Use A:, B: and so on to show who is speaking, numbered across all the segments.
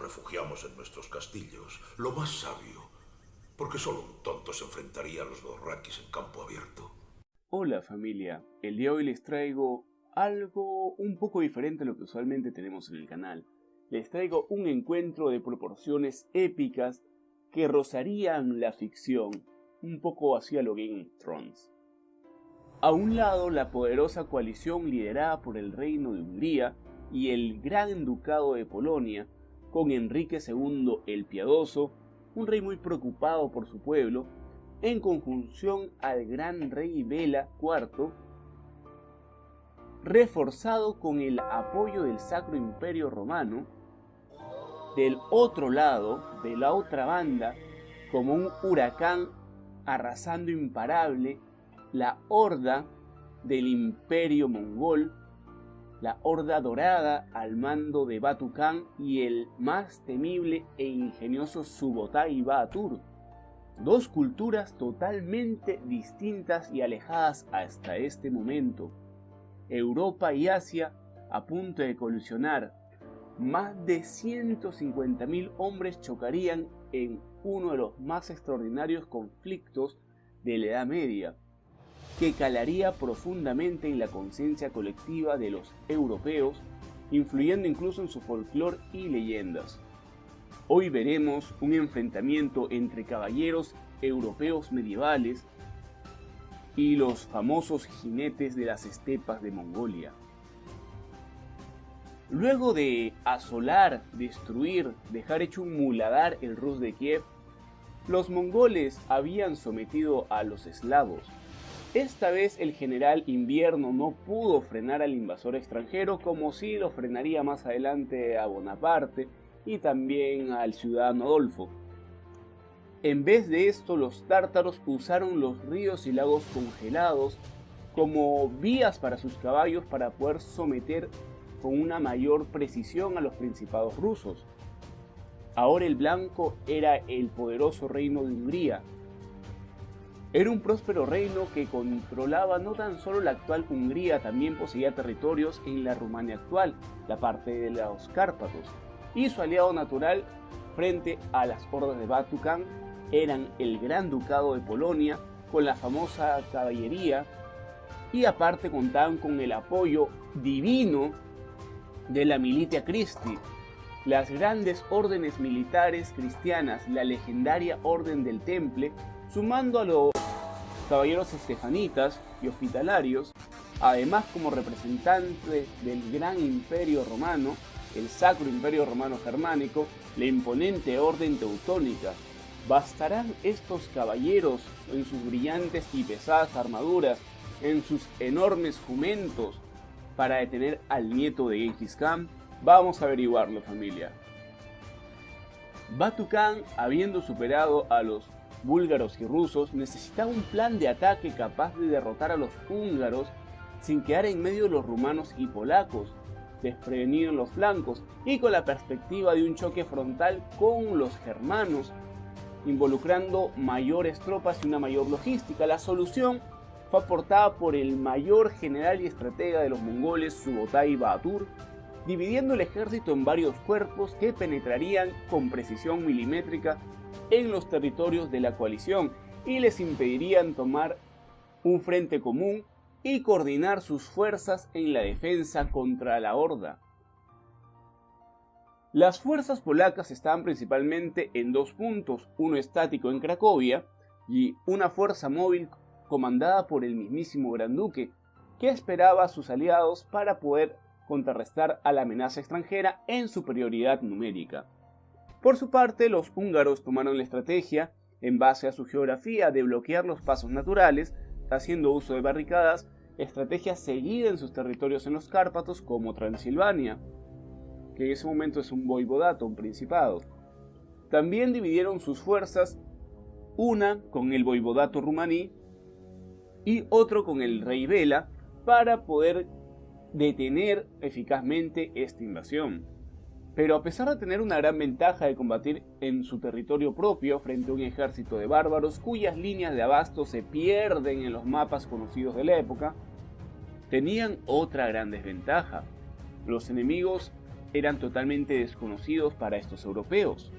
A: refugiamos en nuestros castillos, lo más sabio, porque solo un tonto se enfrentaría a los dothraki en campo abierto.
B: Hola familia, el día de hoy les traigo algo un poco diferente a lo que usualmente tenemos en el canal. Les traigo un encuentro de proporciones épicas que rozarían la ficción, un poco hacia lo Game of Thrones. A un lado, la poderosa coalición liderada por el Reino de Hungría y el Gran Ducado de Polonia, con Enrique II el Piadoso, un rey muy preocupado por su pueblo, en conjunción al gran rey Bela IV, reforzado con el apoyo del Sacro Imperio Romano. Del otro lado, de la otra banda, como un huracán arrasando imparable, la horda del Imperio Mongol, la horda dorada al mando de Batu Khan y el más temible e ingenioso Subotai Baatur. Dos culturas totalmente distintas y alejadas hasta este momento. Europa y Asia a punto de colisionar. Más de 150.000 hombres chocarían en uno de los más extraordinarios conflictos de la Edad Media, que calaría profundamente en la conciencia colectiva de los europeos, influyendo incluso en su folclore y leyendas. Hoy veremos un enfrentamiento entre caballeros europeos medievales y los famosos jinetes de las estepas de Mongolia. Luego de asolar, destruir, dejar hecho un muladar el Rus de Kiev, los mongoles habían sometido a los eslavos. Esta vez el general Invierno no pudo frenar al invasor extranjero, como sí lo frenaría más adelante a Bonaparte y también al ciudadano Adolfo. En vez de esto, los tártaros usaron los ríos y lagos congelados como vías para sus caballos para poder someter con una mayor precisión a los principados rusos. Ahora el blanco era el poderoso reino de Hungría. Era un próspero reino que controlaba no tan solo la actual Hungría, también poseía territorios en la Rumania actual, la parte de los Cárpatos, y su aliado natural frente a las hordas de Batu Khan eran el Gran Ducado de Polonia, con la famosa caballería, y aparte contaban con el apoyo divino de la Militia Christi, las grandes órdenes militares cristianas, la legendaria Orden del Temple, sumando a los caballeros estefanitas y hospitalarios, además como representantes del gran imperio romano, el Sacro Imperio Romano Germánico, la imponente Orden Teutónica. ¿Bastarán estos caballeros en sus brillantes y pesadas armaduras, en sus enormes jumentos, para detener al nieto de Genghis Khan? Vamos a averiguarlo, familia. Batu Khan, habiendo superado a los búlgaros y rusos, necesitaba un plan de ataque capaz de derrotar a los húngaros sin quedar en medio de los rumanos y polacos, desprevenidos en los flancos y con la perspectiva de un choque frontal con los germanos, involucrando mayores tropas y una mayor logística. La solución fue aportada por el mayor general y estratega de los mongoles, Subotai Baatur, dividiendo el ejército en varios cuerpos que penetrarían con precisión milimétrica en los territorios de la coalición y les impedirían tomar un frente común y coordinar sus fuerzas en la defensa contra la horda. Las fuerzas polacas estaban principalmente en dos puntos, uno estático en Cracovia y una fuerza móvil comandada por el mismísimo Gran Duque, que esperaba a sus aliados para poder contrarrestar a la amenaza extranjera en superioridad numérica. Por su parte, los húngaros tomaron la estrategia, en base a su geografía, de bloquear los pasos naturales, haciendo uso de barricadas, estrategia seguida en sus territorios en los Cárpatos como Transilvania, que en ese momento es un voivodato, un principado. También dividieron sus fuerzas, una con el voivodato rumaní y otro con el rey Bela, para poder detener eficazmente esta invasión. Pero a pesar de tener una gran ventaja de combatir en su territorio propio frente a un ejército de bárbaros cuyas líneas de abasto se pierden en los mapas conocidos de la época, tenían otra gran desventaja. Los enemigos eran totalmente desconocidos para estos europeos.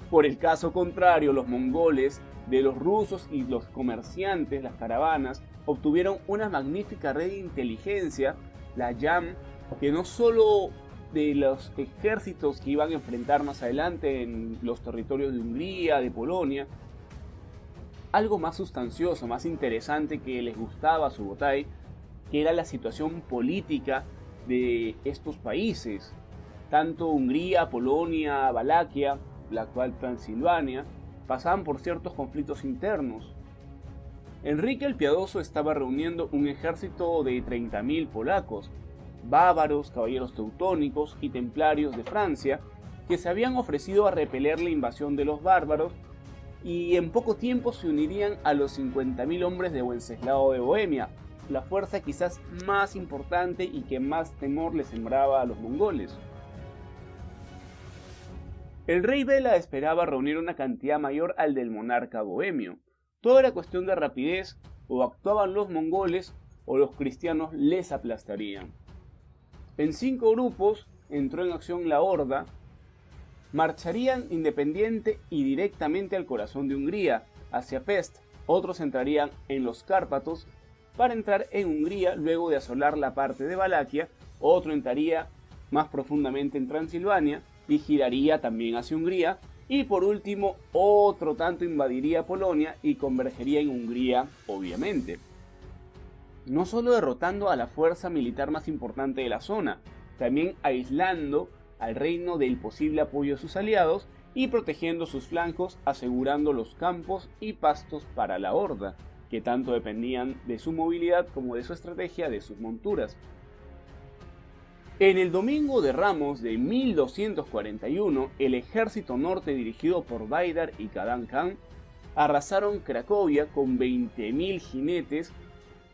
B: Por el caso contrario, los mongoles, de los rusos y los comerciantes, las caravanas, obtuvieron una magnífica red de inteligencia, la YAM, que no solo de los ejércitos que iban a enfrentar más adelante en los territorios de Hungría, de Polonia, algo más sustancioso, más interesante que les gustaba a Subotai, que era la situación política de estos países, tanto Hungría, Polonia, Valaquia, la actual Transilvania, pasaban por ciertos conflictos internos. Enrique el Piadoso estaba reuniendo un ejército de 30.000 polacos, bávaros, caballeros teutónicos y templarios de Francia, que se habían ofrecido a repeler la invasión de los bárbaros y en poco tiempo se unirían a los 50.000 hombres de Wenceslao de Bohemia, la fuerza quizás más importante y que más temor le sembraba a los mongoles. El rey Bela esperaba reunir una cantidad mayor al del monarca bohemio. Todo era cuestión de rapidez, o actuaban los mongoles o los cristianos les aplastarían. En 5 grupos entró en acción la horda. Marcharían independiente y directamente al corazón de Hungría, hacia Pest. Otros entrarían en los Cárpatos para entrar en Hungría luego de asolar la parte de Valaquia. Otro entraría más profundamente en Transilvania y giraría también hacia Hungría. Y por último, otro tanto invadiría Polonia y convergería en Hungría, obviamente. No solo derrotando a la fuerza militar más importante de la zona, también aislando al reino del posible apoyo de sus aliados y protegiendo sus flancos, asegurando los campos y pastos para la horda, que tanto dependían de su movilidad como de su estrategia de sus monturas. En el Domingo de Ramos de 1241, el ejército norte dirigido por Baidar y Kadan Khan arrasaron Cracovia con 20.000 jinetes,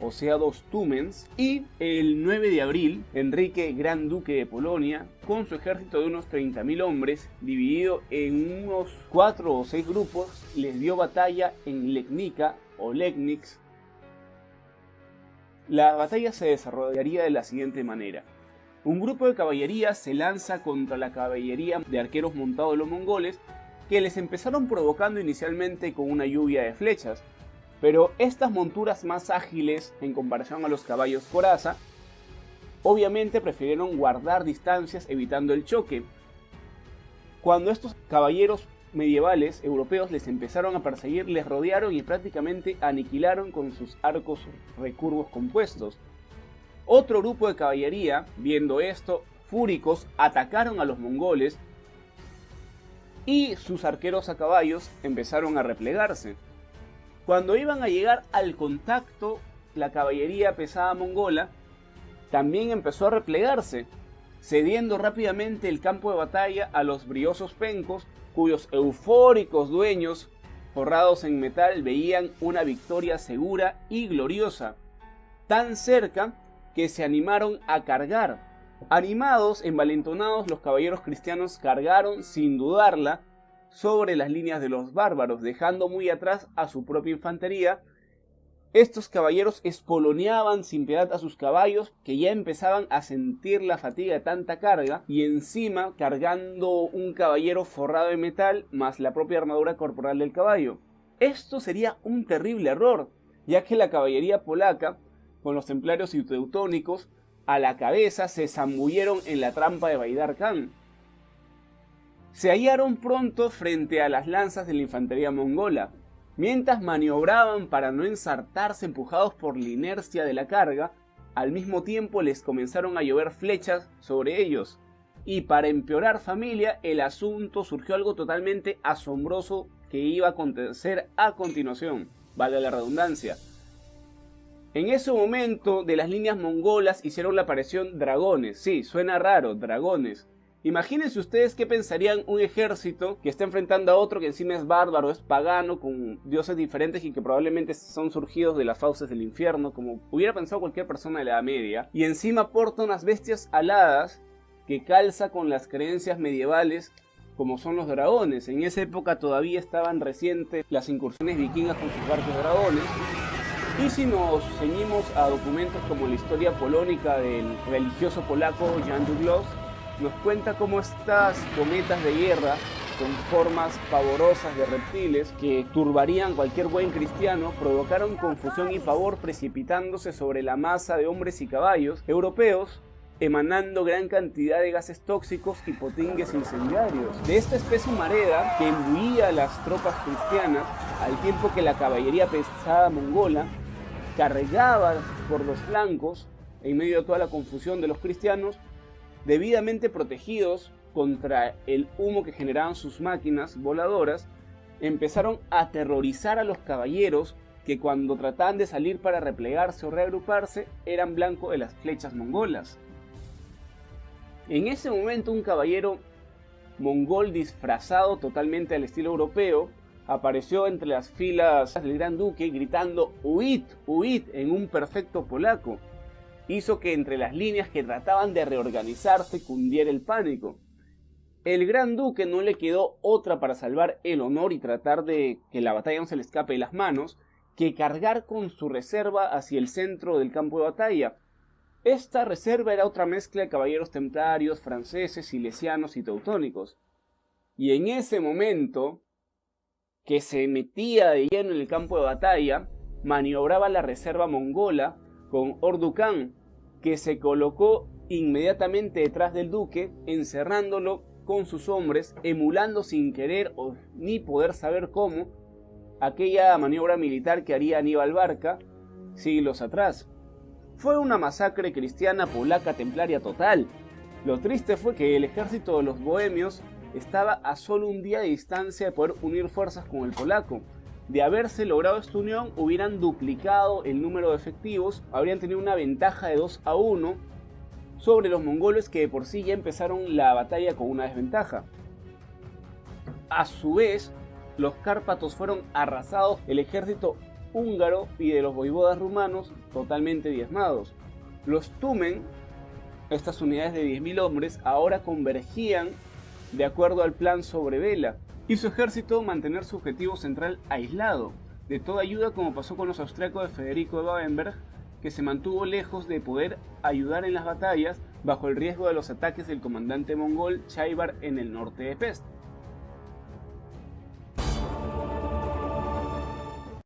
B: o sea 2 túmens, y el 9 de abril, Enrique, gran duque de Polonia, con su ejército de unos 30.000 hombres, dividido en unos 4 o 6 grupos, les dio batalla en Legnica o Legnitz. La batalla se desarrollaría de la siguiente manera. Un grupo de caballería se lanza contra la caballería de arqueros montados de los mongoles, que les empezaron provocando inicialmente con una lluvia de flechas, pero estas monturas más ágiles en comparación a los caballos coraza, obviamente prefirieron guardar distancias evitando el choque. Cuando estos caballeros medievales europeos les empezaron a perseguir, les rodearon y prácticamente aniquilaron con sus arcos recurvos compuestos. Otro grupo de caballería, viendo esto, fúricos, atacaron a los mongoles y sus arqueros a caballos empezaron a replegarse. Cuando iban a llegar al contacto, la caballería pesada mongola también empezó a replegarse, cediendo rápidamente el campo de batalla a los briosos pencos, cuyos eufóricos dueños, forrados en metal, veían una victoria segura y gloriosa, tan cerca que se animaron a cargar. Animados, envalentonados, los caballeros cristianos cargaron sin dudarla sobre las líneas de los bárbaros, dejando muy atrás a su propia infantería. Estos caballeros espoloneaban sin piedad a sus caballos, que ya empezaban a sentir la fatiga de tanta carga, y encima cargando un caballero forrado de metal, más la propia armadura corporal del caballo. Esto sería un terrible error, ya que la caballería polaca, con los templarios y teutónicos a la cabeza, se zambulleron en la trampa de Baidar Khan. Se hallaron pronto frente a las lanzas de la infantería mongola. Mientras maniobraban para no ensartarse empujados por la inercia de la carga, al mismo tiempo les comenzaron a llover flechas sobre ellos. Y para empeorar familia, el asunto surgió algo totalmente asombroso que iba a acontecer a continuación, valga la redundancia. En ese momento de las líneas mongolas hicieron la aparición dragones. Sí, suena raro, dragones. Imagínense ustedes qué pensarían un ejército que está enfrentando a otro que encima es bárbaro, es pagano, con dioses diferentes y que probablemente son surgidos de las fauces del infierno, como hubiera pensado cualquier persona de la Edad Media, y encima porta unas bestias aladas que calza con las creencias medievales como son los dragones. En esa época todavía estaban recientes las incursiones vikingas con sus barcos dragones. Y si nos ceñimos a documentos como la historia polónica del religioso polaco Jan Długosz, nos cuenta cómo estas cometas de guerra, con formas pavorosas de reptiles que turbarían cualquier buen cristiano, provocaron confusión y pavor precipitándose sobre la masa de hombres y caballos europeos, emanando gran cantidad de gases tóxicos y potingues incendiarios. De esta especie humareda que imbuía a las tropas cristianas, al tiempo que la caballería pesada mongola cargaba por los flancos en medio de toda la confusión de los cristianos, debidamente protegidos contra el humo que generaban sus máquinas voladoras, empezaron a aterrorizar a los caballeros que cuando trataban de salir para replegarse o reagruparse eran blanco de las flechas mongolas. En ese momento un caballero mongol disfrazado totalmente al estilo europeo apareció entre las filas del gran duque gritando "huid, huid" en un perfecto polaco. Hizo que entre las líneas que trataban de reorganizarse cundiera el pánico. El gran duque no le quedó otra para salvar el honor y tratar de que la batalla no se le escape de las manos que cargar con su reserva hacia el centro del campo de batalla. Esta reserva era otra mezcla de caballeros templarios, franceses, silesianos y teutónicos. Y en ese momento que se metía de lleno en el campo de batalla, maniobraba la reserva mongola con Ordukan, que se colocó inmediatamente detrás del duque, encerrándolo con sus hombres, emulando sin querer ni poder saber cómo aquella maniobra militar que haría Aníbal Barca siglos atrás. Fue una masacre cristiana polaca templaria total. Lo triste fue que el ejército de los bohemios estaba a solo un día de distancia de poder unir fuerzas con el polaco. De haberse logrado esta unión, hubieran duplicado el número de efectivos, habrían tenido una ventaja de 2-1 sobre los mongoles, que de por sí ya empezaron la batalla con una desventaja. A su vez, los cárpatos fueron arrasados, el ejército húngaro y de los voivodas rumanos totalmente diezmados. Los Tumen, estas unidades de 10.000 hombres, ahora convergían de acuerdo al plan sobre Vela, y su ejército mantener su objetivo central aislado de toda ayuda, como pasó con los austriacos de Federico de Babenberg, que se mantuvo lejos de poder ayudar en las batallas bajo el riesgo de los ataques del comandante mongol Chaibar en el norte de Pest.